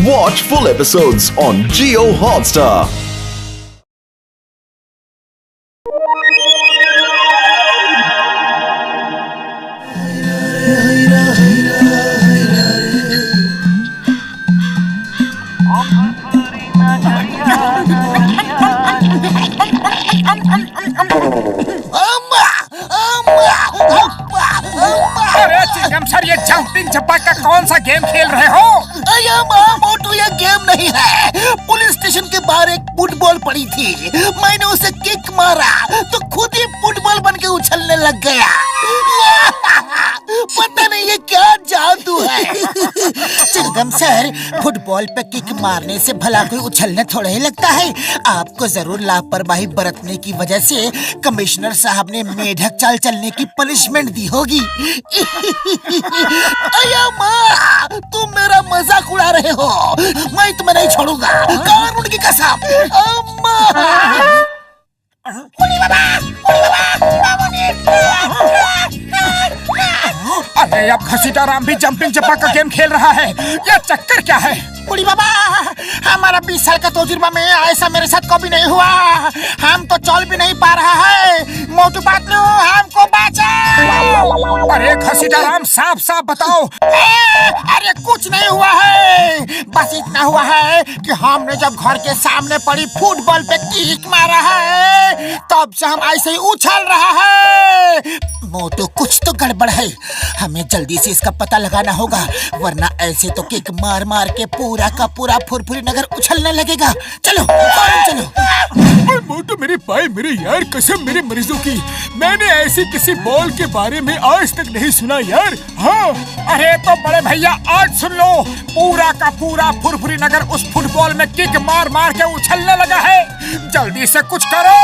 Watch full episodes on Jio Hotstar. अरे Chingam sir, ये jumping झपक का कौन सा गेम खेल रहे हो? अरे मोटू, ये गेम नहीं है। पुलिस स्टेशन के बाहर एक फुटबॉल पड़ी थी, मैंने उसे किक मारा तो खुद ही फुटबॉल बन के उछलने लग गया। पता नहीं ये क्या जादू है। चिंगम सर, फुटबॉल पे किक मारने से भला कोई उछलने थोड़ा ही लगता है। आपको जरूर लापरवाही बरतने की वजह से कमिश्नर साहब ने मेढक चाल चलने की पनिशमेंट दी होगी। अया माँ, तुम मेरा मजाक उड़ा रहे हो। मैं तुम्हें नहीं छोड़ूंगा, कानून की कसम। अम्मा! अरे अब घसीटाराम भी जंपिंग झपक का गेम खेल रहा है। यह चक्कर क्या है? बुढ़ी बाबा, हमारा 20 साल का तजुर्बा में ऐसा मेरे साथ कभी नहीं हुआ। हम तो चल भी नहीं पा रहा है। मोटू पतलू, हमको बचाओ। अरे घसीटाराम, साफ साफ बताओ। अरे कुछ नहीं हुआ है, बस इतना हुआ है कि हमने जब घर के सामने पड़ी फुटबॉल पे किक मारा है, तब से हम ऐसे ही उछल रहा है। मोटू, कुछ तो गड़बड़ है। हमें जल्दी से इसका पता लगाना होगा, वरना ऐसे तो किक मार मार के पूरा का पूरा फुरफुरी नगर उछलने लगेगा। चलो फौरन चलो। मोटू मेरे भाई, मेरे यार, कसम मेरे मरीजों की, मैंने ऐसी किसी बॉल के बारे में आज तक नहीं सुना यार। हाँ, अरे तो बड़े भैया, आज सुन लो। पूरा का पूरा फुरफुरी नगर उस फुटबॉल में किक मार मार के उछलने लगा है। जल्दी से कुछ करो।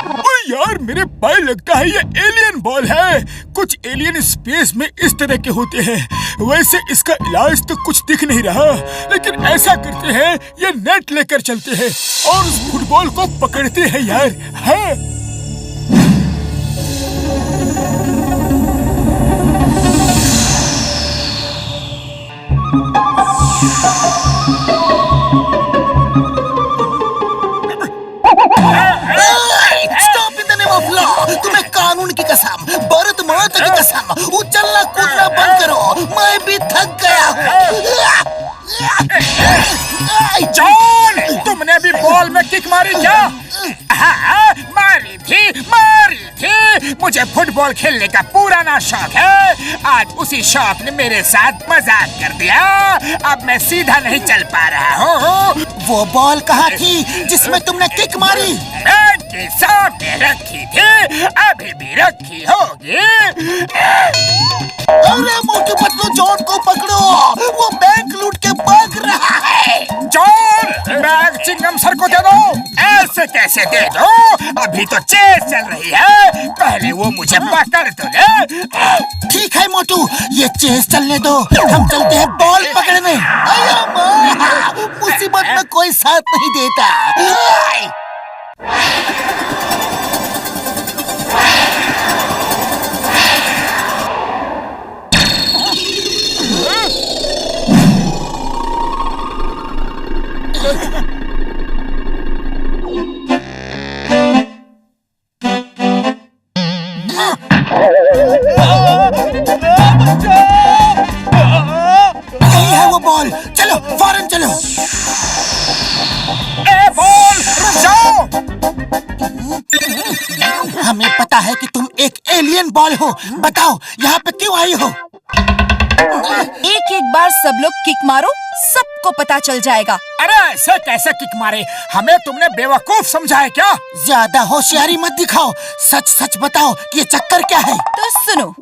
ओ यार मेरे भाई, लगता है ये एलियन बॉल है। कुछ एलियन स्पेस में इस तरह के होते हैं। वैसे इसका इलाज तो कुछ दिख नहीं रहा, लेकिन ऐसा करते हैं, ये नेट लेकर चलते हैं और उस फुटबॉल को पकड़ते हैं यार। हाँ। Stop in the name of law. तुम्हें कानून की कसम, भारत माता की कसम, उछलना कूदना बंद करो। मैं भी थक गया हूँ। जॉन, तुमने भी बॉल में किक मारी क्या? हाँ, मारी थी। मुझे फुटबॉल खेलने का पुराना शौक है। आज उसी शौक ने मेरे साथ मजाक कर दिया। अब मैं सीधा नहीं चल पा रहा हूँ। वो बॉल कहाँ थी जिसमें तुमने किक मारी? बैंक के सामने रखी थी, अभी भी रखी होगी। अरे मोटू पतलू, जॉन को पकड़ो, वो बैंक लूट के भाग रहा है। जॉन, बैग चिंगम सर को दे दो। ऐसे कैसे दे दो? अभी तो चेस चल रही है, पहले वो मुझे पकड़ तो ले। ठीक है मोटू, ये चेस चलने दो, हम चलते हैं बॉल पकड़ने। अया माँ, मुसीबत में कोई साथ नहीं देता। यही है वो बॉल, चलो फौरन चलो। ए बॉल, रुक जाओ। हमें पता है कि तुम एक एलियन बॉल हो। बताओ, यहाँ पे क्यों आई हो? एक एक बार सब लोग किक मारो, सबको पता चल जाएगा। अरे ऐसे कैसे किक मारे? हमें तुमने बेवकूफ समझा है क्या? ज्यादा होशियारी मत दिखाओ, सच सच बताओ कि ये चक्कर क्या है। तो सुनो,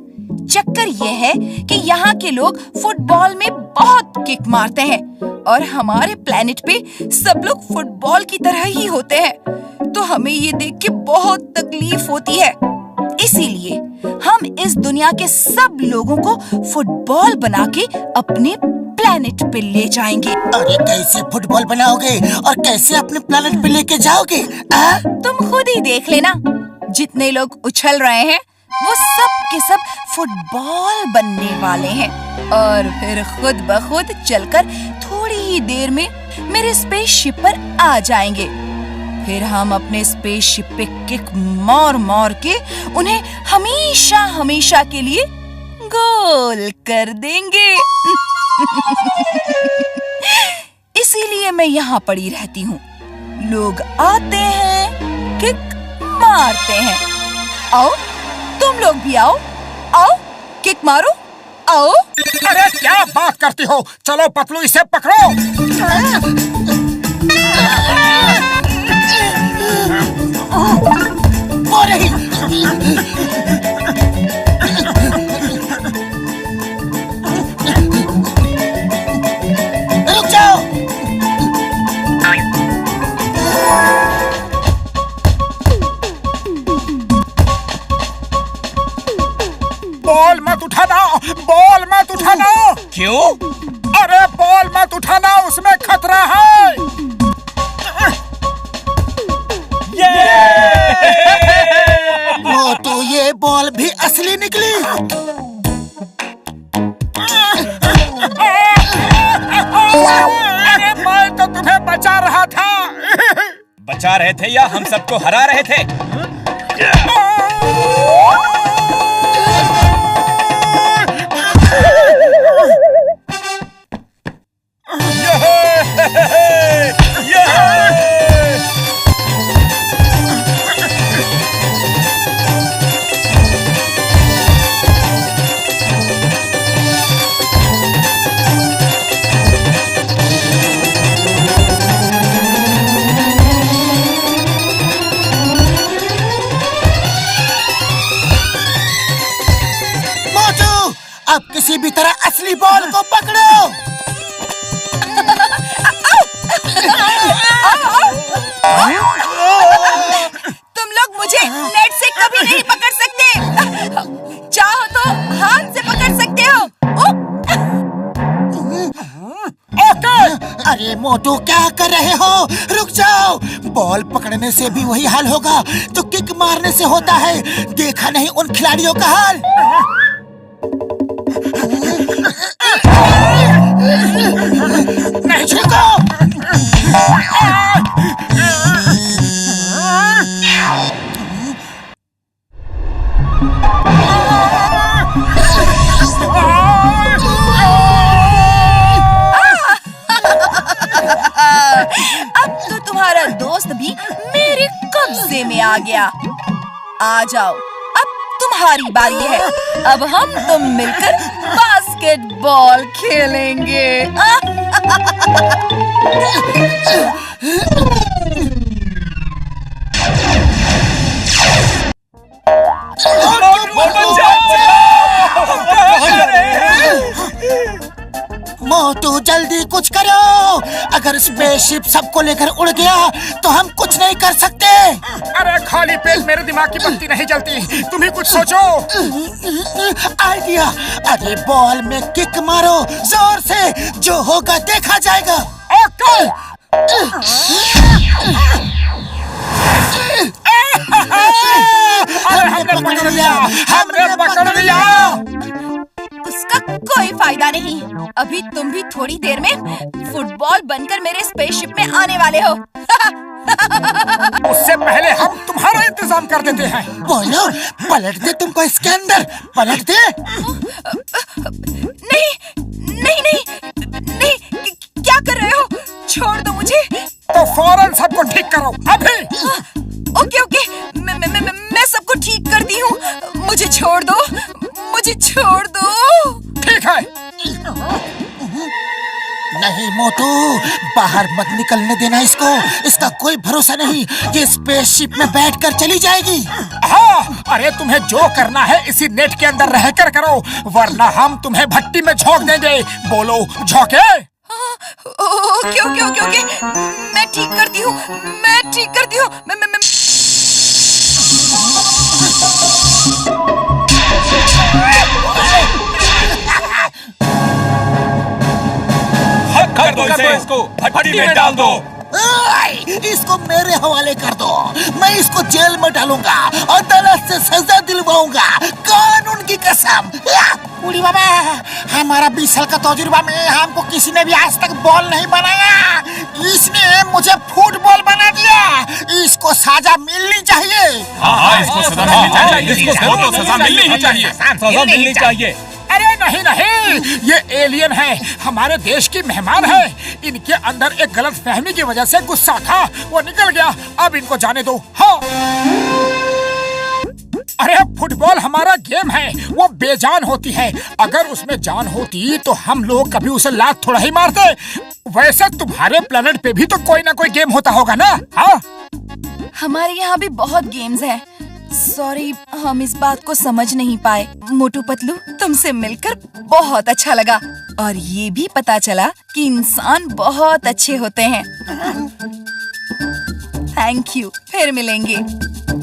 चक्कर ये है कि यहाँ के लोग फुटबॉल में बहुत किक मारते हैं और हमारे प्लेनेट पे सब लोग फुटबॉल की तरह ही होते हैं। तो हमें ये देख के बहुत तकलीफ होती है। इसीलिए हम इस दुनिया के सब लोगों को फुटबॉल बना के अपने प्लेनेट पे ले जाएंगे। अरे कैसे फुटबॉल बनाओगे और कैसे अपने प्लेनेट पे लेके जाओगे? तुम खुद ही देख लेना, जितने लोग उछल रहे हैं वो सब के सब फुटबॉल बनने वाले हैं और फिर खुद ब खुद चलकर थोड़ी ही देर में मेरे स्पेसशिप पर आ जाएंगे। फिर हम अपने स्पेसशिप पे किक मार मार के उन्हें हमेशा हमेशा के लिए गोल कर देंगे। इसीलिए मैं यहाँ पड़ी रहती हूँ। लोग आते हैं, किक मारते हैं। आओ, तुम लोग भी आओ, आओ किक मारो, आओ। अरे क्या बात करती हो? चलो पतलू, इसे पकड़ो। वो नहीं। रुक जाओ। बॉल मत उठाना, बॉल मत उठाना। क्यों? अरे बॉल मत उठाना, उसमें खतरा है। वो तो ये बॉल भी असली निकली। अरे मैं तो तुम्हें बचा रहा था। बचा रहे थे या हम सबको हरा रहे थे? अब किसी भी तरह असली बॉल को पकड़ो। तुम लोग मुझे नेट से कभी नहीं पकड़ सकते। चाहो तो हाथ से पकड़ सकते हो। अरे मोटू, क्या कर रहे हो? रुक जाओ। बॉल पकड़ने से भी वही हाल होगा जो किक मारने से होता है। देखा नहीं उन खिलाड़ियों का हाल? नहीं छूको। अब तो तुम्हारा दोस्त भी मेरे कब्जे में आ गया। आ जाओ, अब तुम्हारी बारी है। अब हम तुम मिलकर बास्केटबॉल खेलेंगे। मोटू, जल्दी कुछ करो। अगर स्पेसशिप सबको लेकर उड़ गया तो हम कुछ नहीं कर सकते। अरे खाली पेट मेरे दिमाग की बत्ती नहीं जलती। तुम ही कुछ सोचो। आइडिया। अरे बॉल में किक मारो जोर से, जो होगा देखा जाएगा। ओके। अरे हमने पकड़ लिया, हमने पकड़ लिया। उसका कोई फायदा नहीं। अभी तुम भी थोड़ी देर में फुटबॉल बनकर मेरे स्पेसशिप में आने वाले हो। उससे पहले हम तुम्हारा इंतजाम कर देते हैं। बोलो, पलट दे तुमको इसके अंदर, पलट दे। नहीं नहीं नहीं नहीं, क्या कर रहे हो? छोड़ दो मुझे। तो फौरन सबको ठीक करो अभी। ओके ओके, मैं सबको ठीक करती हूँ। मुझे छोड़ दो, मुझे छोड़ दो। ठीक है। नहीं मोटू, बाहर मत निकलने देना इसको। इसका कोई भरोसा नहीं, ये स्पेसशिप में बैठकर चली जाएगी। हाँ, अरे तुम्हें जो करना है इसी नेट के अंदर रहकर करो, वरना हम तुम्हें भट्टी में झोंक देंगे। बोलो, झोंके? ओके ओके ओके ओके, मैं ठीक करती हूँ, मैं ठीक करती हूँ। मैं कर दो इसे, इसको भट्टी में डाल दो। इसको मेरे हवाले कर दो। मैं इसको जेल में डालूंगा, अदालत से सजा दिलवाऊंगा, कानून की कसम। उड़ी बाबा, हमारा 20 साल का तजुर्बा में हमको किसी ने भी आज तक बॉल नहीं बनाया। इसने मुझे फुटबॉल बना दिया। इसको सजा मिलनी चाहिए। हाँ, इसको सजा मिलनी चाहिए। इसको सजा मिलनी ही चाहिए। सजा मिलनी चाहिए। अरे नहीं नहीं, ये एलियन है, हमारे देश की मेहमान है। इनके अंदर एक गलत फहमी की वजह से गुस्सा था, वो निकल गया। अब इनको जाने दो। हाँ, अरे फुटबॉल हमारा गेम है, वो बेजान होती है। अगर उसमें जान होती तो हम लोग कभी उसे लात थोड़ा ही मारते। वैसे तुम्हारे प्लेनेट पे भी तो कोई ना कोई गेम होता होगा ना? हाँ, हमारे यहाँ भी बहुत गेम्स हैं। सॉरी, हम इस बात को समझ नहीं पाए। मोटू पतलू, तुमसे मिलकर बहुत अच्छा लगा और ये भी पता चला कि इंसान बहुत अच्छे होते हैं। थैंक यू, फिर मिलेंगे।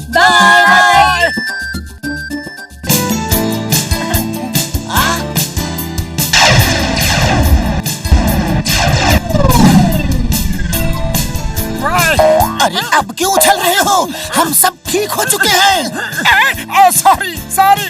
बाय। अरे अब क्यों उछल रहे हो? हम सब ठीक हो चुके हैं। Sorry sorry.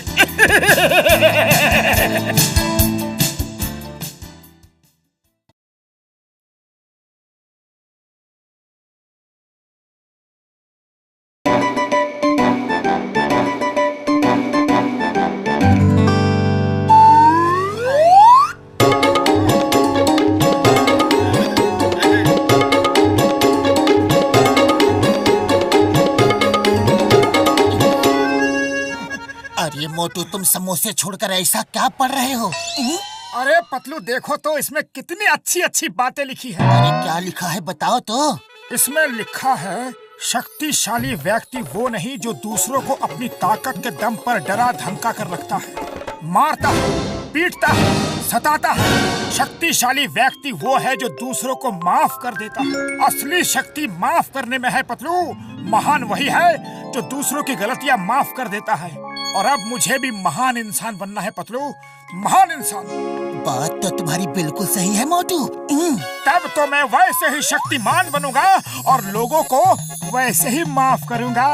अरे मोटू, तुम समोसे छोड़कर ऐसा क्या पढ़ रहे हो? अरे पतलू, देखो तो इसमें कितनी अच्छी अच्छी बातें लिखी है। अरे क्या लिखा है बताओ तो। इसमें लिखा है, शक्तिशाली व्यक्ति वो नहीं जो दूसरों को अपनी ताकत के दम पर डरा धमका कर रखता है, मारता है, पीटता है, सताता है। शक्तिशाली व्यक्ति वो है जो दूसरों को माफ कर देता है। असली शक्ति माफ करने में है पतलू। महान वही है जो दूसरों की गलतियां माफ कर देता है। और अब मुझे भी महान इंसान बनना है पतलू, महान इंसान। बात तो तुम्हारी बिल्कुल सही है मोटू। तब तो मैं वैसे ही शक्तिमान बनूंगा और लोगों को वैसे ही माफ करूंगा।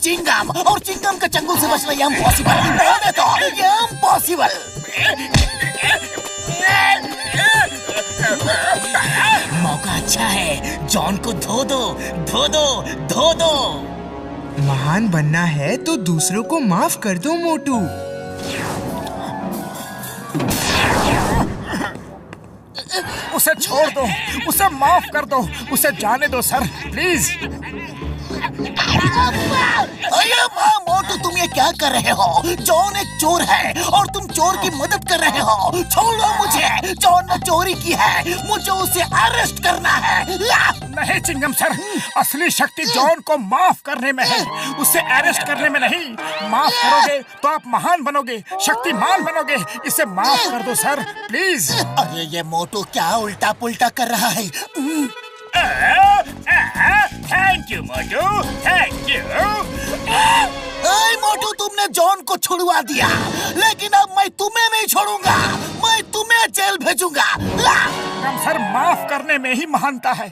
चिंगम, और चिंगम के चंगुल से बचना इम्पॉसिबल। रहने दो, इम्पॉसिबल। मौका अच्छा है, जॉन को धो दो, धो दो, धो दो। महान बनना है तो दूसरों को माफ कर दो मोटू। उसे छोड़ दो, उसे माफ कर दो, उसे जाने दो सर, प्लीज। अरे माँ, मोटू तुम ये क्या कर रहे हो? जॉन एक चोर है और तुम चोर की मदद कर रहे हो। छोड़ो मुझे। जॉन ने चोरी की है, मुझे उसे अरेस्ट करना है। नहीं चिंगम सर, असली शक्ति जॉन को माफ करने में है, उसे अरेस्ट करने में नहीं। माफ करोगे तो आप महान बनोगे, शक्तिमान बनोगे। इसे माफ कर दो सर, प्लीज। अरे ये मोटू क्या उल्टा पुल्टा कर रहा है? Thank you Motu, thank you. Motu, तुमने जॉन को छुड़वा दिया, लेकिन अब मैं तुम्हें नहीं छोड़ूंगा। मैं तुम्हें जेल भेजूंगा। हम सर, माफ करने में ही महानता है।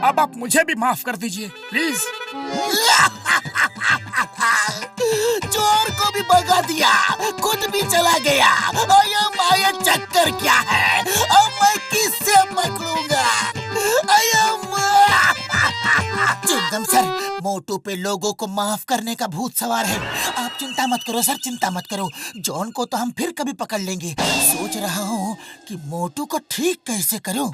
अब आप मुझे भी माफ कर दीजिए प्लीज। चोर को भी भगा दिया, खुद भी चला गया। ये चक्कर क्या है? अब मैं किससे पकड़ूंगा? चिंगम सर, मोटू पे लोगों को माफ करने का भूत सवार है। आप चिंता मत करो सर, चिंता मत करो। जॉन को तो हम फिर कभी पकड़ लेंगे। सोच रहा हूँ कि मोटू को ठीक कैसे करूँ।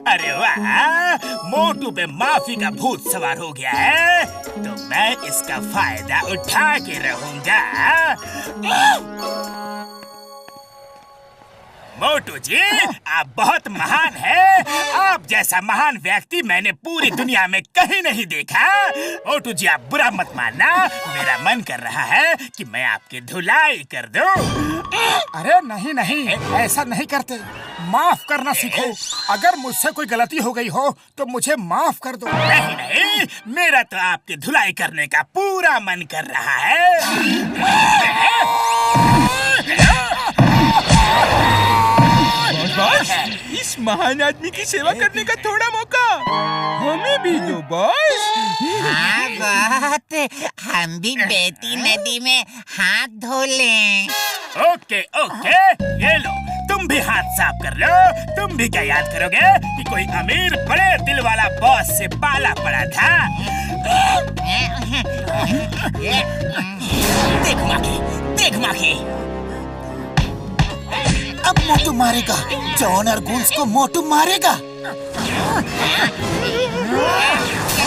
अरे वाह, मोटू पे माफी का भूत सवार हो गया है, तो मैं इसका फायदा उठा के रहूंगा। मोटू जी, आप बहुत महान हैं। आप जैसा महान व्यक्ति मैंने पूरी दुनिया में कहीं नहीं देखा। मोटू जी, आप बुरा मत मानना, मेरा मन कर रहा है कि मैं आपकी धुलाई कर दूं। अरे नहीं नहीं, ऐसा नहीं करते। माफ करना सीखो। अगर मुझसे कोई गलती हो गई हो तो मुझे माफ कर दो। नहीं नहीं, मेरा तो आपकी धुलाई करने का पूरा मन कर रहा है। बॉस, इस महान आदमी की सेवा करने का थोड़ा मौका हमें भी दो बॉस। हाँ बात, हम भी बेटी नदी में हाथ धो लें। ओके ओके, ये लो, तुम भी हाथ साफ कर लो। तुम भी क्या याद करोगे कि कोई अमीर बड़े दिल वाला बॉस से पाला पड़ा था। देख माखी, देख माखी। अब मोटू मारेगा, जॉन और गूंस को मोटू मारेगा।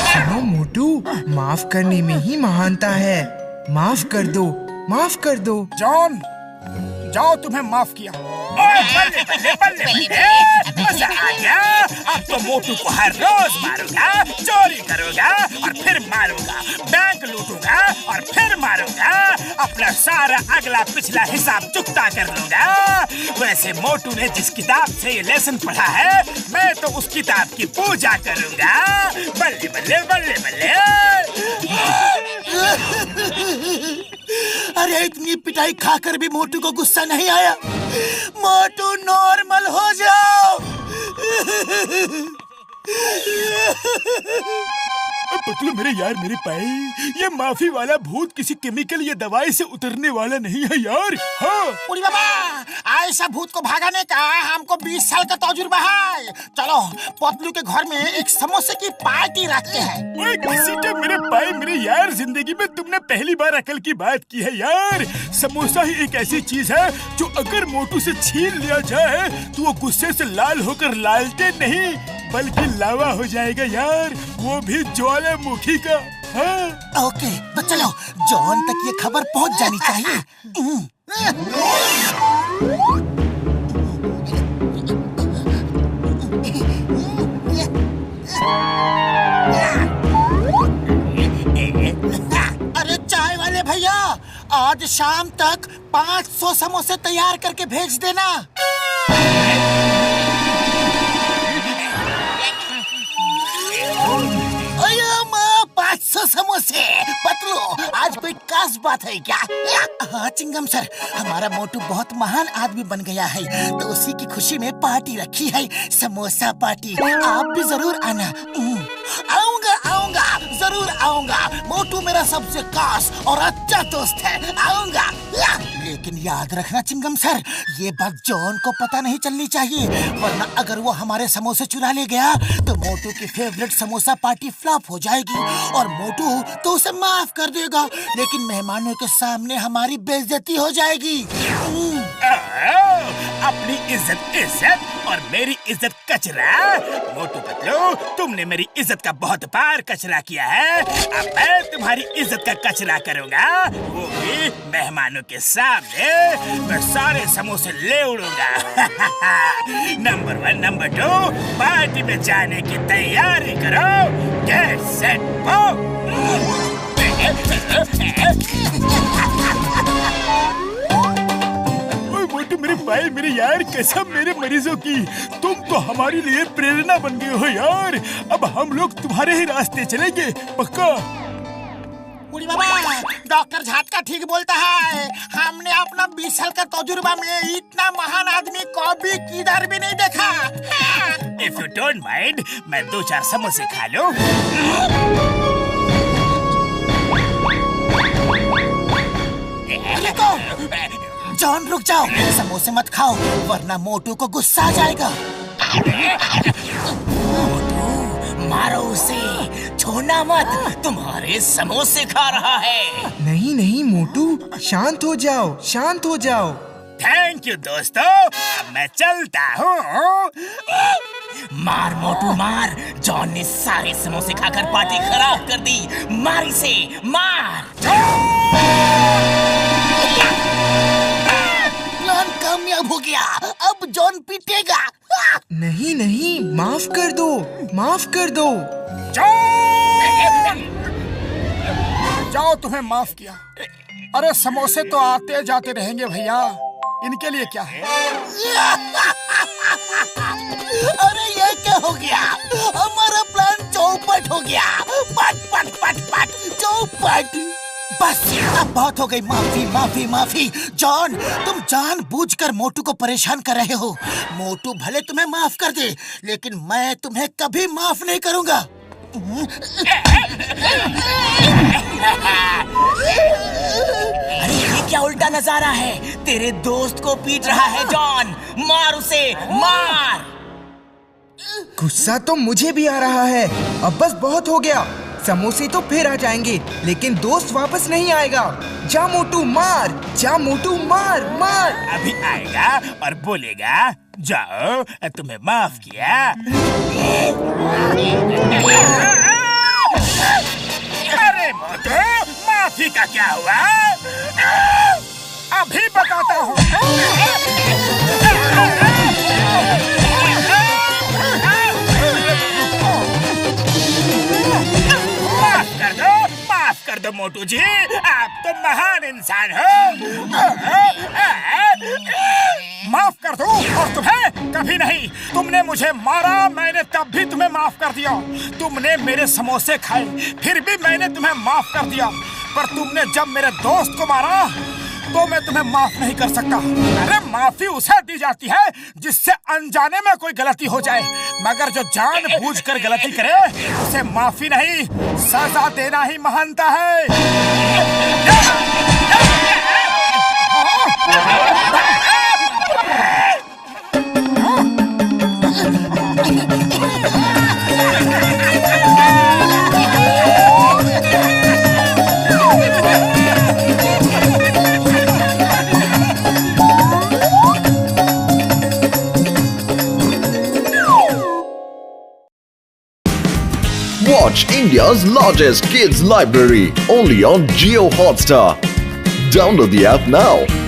सुनो मोटू, माफ करने में ही महानता है। माफ कर दो, माफ कर दो। जॉन, जाओ, तुम्हें माफ किया। ओए बल्ले बल्ले बल्ले बल्ले, मजा आ गया। अब तो मोटू को हर रोज मारूंगा, चोरी करूंगा और फिर मारूंगा, बैंक लूटूंगा और फिर मारूंगा, अपना सारा अगला पिछला हिसाब चुकता कर लूंगा। वैसे मोटू ने जिस किताब से ये लेसन पढ़ा है, मैं तो उस किताब की पूजा करूंगा। बल्ले बल्ले बल्ले बल्ले। अरे इतनी पिटाई खाकर भी मोटू को गुस्सा नहीं आया। मोटू नॉर्मल हो जाओ। पतलू मेरे यार, मेरे पाए, ये माफी वाला भूत किसी केमिकल या दवाई से उतरने वाला नहीं है यार। हाँ उड़ी बाबा, ऐसा भूत को भगाने का हमको 20 साल का तजुर्बा है। चलो पतलू के घर में एक समोसे की पार्टी रखते हैं। ओए किसी के मेरे पाए, मेरे यार, जिंदगी में तुमने पहली बार अकल की बात की है यार। समोसा ही एक ऐसी चीज है जो अगर मोटू से छीन लिया जाए तो वो गुस्से से लाल होकर लालटेन नहीं बल्कि लावा हो जाएगा यार, वो भी ज्वालामुखी का। हाँ? ओके, तो चलो जॉन तक ये खबर पहुंच जानी चाहिए। अरे चाय वाले भैया, आज शाम तक 500 समोसे तैयार करके भेज देना। अयो माँ, 500 समोसे। पतलू, आज कोई खास बात है क्या? हाँ चिंगम सर, हमारा मोटू बहुत महान आदमी बन गया है, तो उसी की खुशी में पार्टी रखी है, समोसा पार्टी। आप भी जरूर आना। आऊंगा आऊंगा, जरूर आऊंगा। मोटू मेरा सबसे खास और अच्छा दोस्त है, आऊंगा। लेकिन याद रखना चिंगम सर, ये बात जॉन को पता नहीं चलनी चाहिए, वरना अगर वो हमारे समोसे चुरा ले गया तो मोटू की फेवरेट समोसा पार्टी फ्लॉप हो जाएगी और मोटू तो उसे माफ कर देगा, लेकिन मेहमानों के सामने हमारी बेइज्जती हो जाएगी। अपनी इज्जत इज्जत और मेरी इज्जत कचरा। मोटू पतलू, तुमने मेरी इज्जत का बहुत बार कचरा किया है, अब मैं तुम्हारी इज्जत का कचरा करूंगा, वो भी मेहमानों के सामने। मैं सारे समोसे ले उड़ूंगा। नंबर 1, नंबर 2, पार्टी में जाने की तैयारी करो। Get set go. मोटू मेरे भाई, मेरे यार, कसम मेरे मरीजों की, तुम तो हमारे लिए प्रेरणा बन गए हो यार। अब हम लोग तुम्हारे ही रास्ते चलेंगे, पक्का। उड़ी बाबा, डॉक्टर झाटका ठीक बोलता है। हमने अपना 20 साल का तजुर्बा में इतना महान आदमी कभी किधर भी नहीं देखा। If you don't mind, मैं 2-4 समोसे खा लूं। जॉन रुक जाओ, समोसे मत खाओ वरना मोटू को गुस्सा आ जाएगा। मोटू, मारो उसे, छोड़ना मत, तुम्हारे समोसे खा रहा है। नहीं नहीं मोटू, शांत हो जाओ, शांत हो जाओ। थैंक यू दोस्तों, अब मैं चलता हूँ। मार मोटू मार, जॉन ने सारे समोसे खाकर पार्टी खराब कर दी। मार इसे, मार। प्लान कामयाब हो गया, अब जॉन पीटेगा। नहीं नहीं, माफ कर दो, माफ कर दो। जाओ, तुम्हें माफ किया। अरे समोसे तो आते जाते रहेंगे भैया, इनके लिए क्या है। अरे ये क्या हो गया? हमारा प्लान चौपट हो गया। पट पट पट पट चौपट। बस अब बहुत हो गई। माफी माफी माफी। जॉन, तुम जानबूझकर मोटू को परेशान कर रहे हो। मोटू भले तुम्हें माफ कर दे, लेकिन मैं तुम्हें कभी माफ नहीं करूंगा। अरे ये क्या उल्टा नजारा है? तेरे दोस्त को पीट रहा है जॉन। मार उसे, मार। गुस्सा तो मुझे भी आ रहा है। अब बस बहुत हो गया। समोसे तो फिर आ जाएंगे, लेकिन दोस्त वापस नहीं आएगा। जा मोटू मार, जा मोटू मार, मार। अभी आएगा और बोलेगा जाओ, तुम्हें माफ किया। अरे मोटू, माफी का क्या हुआ? अभी बताता हूँ। माफ कर दो मोटू जी, आप तो महान इंसान हो। माफ कर दूं और तुम्हें कभी नहीं। तुमने मुझे मारा, मैंने तब भी तुम्हें माफ कर दिया। तुमने मेरे समोसे खाए, फिर भी मैंने तुम्हें माफ कर दिया। पर तुमने जब मेरे दोस्त को मारा तो मैं तुम्हें माफ नहीं कर सकता। अरे माफी उसे दी जाती है जिससे अनजाने में कोई गलती हो जाए, मगर जो जानबूझकर गलती करे उसे माफी नहीं, सजा देना ही महानता है। Watch India's largest kids library only on Jio Hotstar. Download the app now.